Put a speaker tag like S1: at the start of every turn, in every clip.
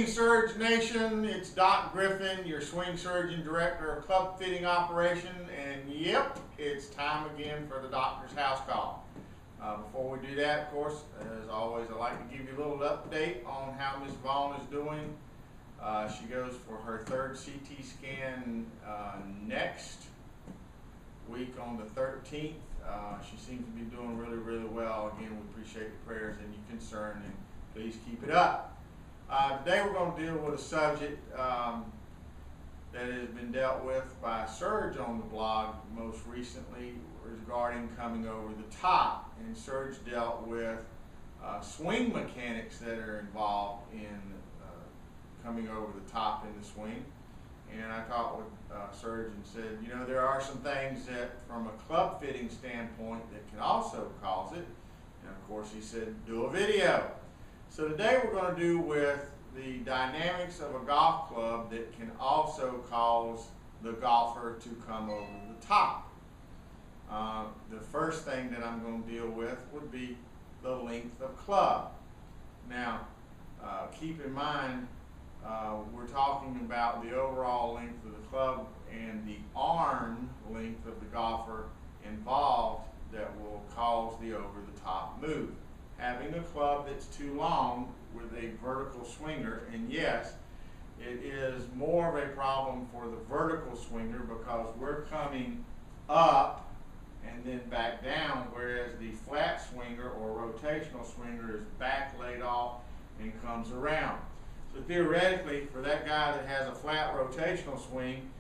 S1: Surge Nation, it's Doc Griffin, your swing surgeon director of club fitting operation, and yep, it's time again for the doctor's house call. Before we do that, of course, as always, I'd like to give you a little update on how Ms. Vaughn is doing. She goes for her third CT scan next week on the 13th. She seems to be doing really well. Again, we appreciate the prayers and your concern, and please keep it up. Today we're going to deal with a subject that has been dealt with by Surge on the blog most recently regarding coming over the top. And Surge dealt with swing mechanics that are involved in coming over the top in the swing. And I talked with Surge and said, you know, there are some things that from a club fitting standpoint that can also cause it. And of course he said, do a video. So today we're going to do with the dynamics of a golf club that can also cause the golfer to come over the top. The first thing that I'm going to deal with would be the length of club. Now, keep in mind, we're talking about the overall length of the club and the arm length of the golfer involved that will cause the over-the-top move. Having a club that's too long with a vertical swinger, and yes, it is more of a problem for the vertical swinger because we're coming up and then back down, whereas the flat swinger or rotational swinger is back laid off and comes around. So theoretically, for that guy that has a flat rotational swing,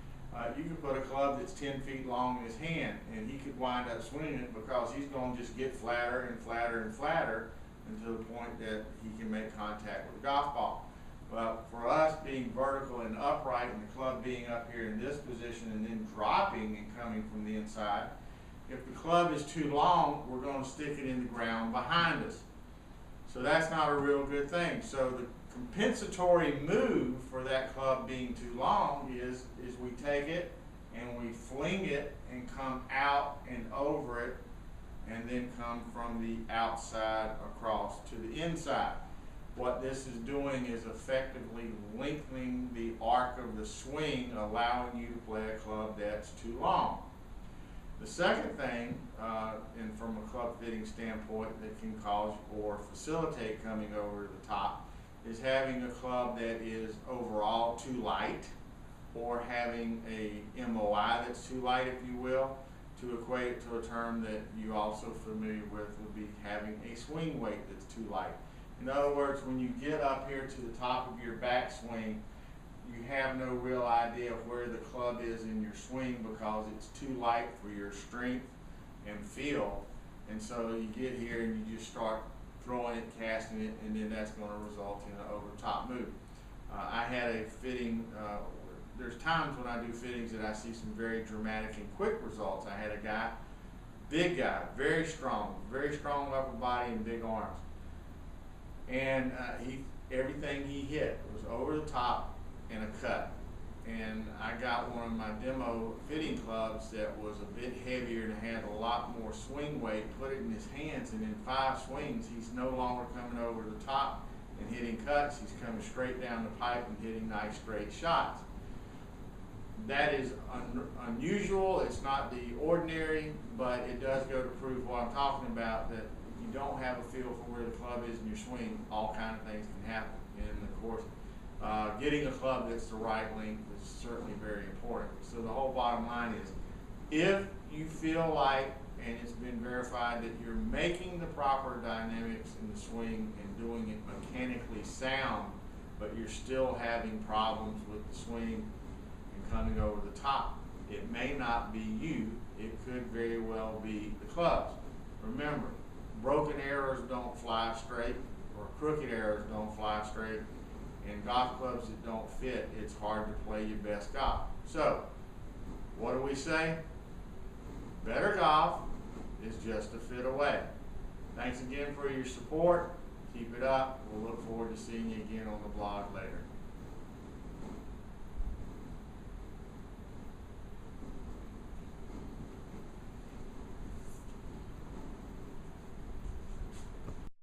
S1: you can put a club that's 10 feet long in his hand, and he could wind up swinging it because he's going to just get flatter and flatter and flatter until the point that he can make contact with the golf ball. But for us being vertical and upright and the club being up here in this position and then dropping and coming from the inside, if the club is too long, we're going to stick it in the ground behind us. So that's not a real good thing. So the compensatory move for that club being too long is we take it and we fling it and come out and over it and then come from the outside across to the inside. What this is doing is effectively lengthening the arc of the swing, allowing you to play a club that's too long. The second thing, and from a club fitting standpoint, that can cause or facilitate coming over to the top is having a club that is overall too light, or having a MOI that's too light, if you will. To equate it to a term that you also familiar with would be having a swing weight that's too light. In other words, when you get up here to the top of your backswing, you have no real idea of where the club is in your swing because it's too light for your strength and feel. And so you get here and you just start throwing it, casting it, and then that's going to result in an over-top move. I had a fitting, there's times when I do fittings that I see some very dramatic and quick results. I had a guy, big guy, very strong upper body and big arms. And everything he hit was over the top and a cut. And I got one of my demo fitting clubs that was a bit heavier and had a lot more swing weight, put it in his hands, and in 5 swings, he's no longer coming over the top and hitting cuts. He's coming straight down the pipe and hitting nice straight shots. That is unusual. It's not the ordinary, but it does go to prove what I'm talking about, that if you don't have a feel for where the club is in your swing, all kinds of things can happen. And of course, getting a club that's the right length is certainly very important. So the whole bottom line is, if you feel like, and it's been verified, that you're making the proper dynamics in the swing and doing it mechanically sound, but you're still having problems with the swing and coming over the top, it may not be you. It could very well be the clubs. Remember, broken arrows don't fly straight, or crooked arrows don't fly straight. And golf clubs that don't fit, it's hard to play your best golf. So, what do we say? Better golf is just a fit away. Thanks again for your support. Keep it up. We'll look forward to seeing you again on the blog later.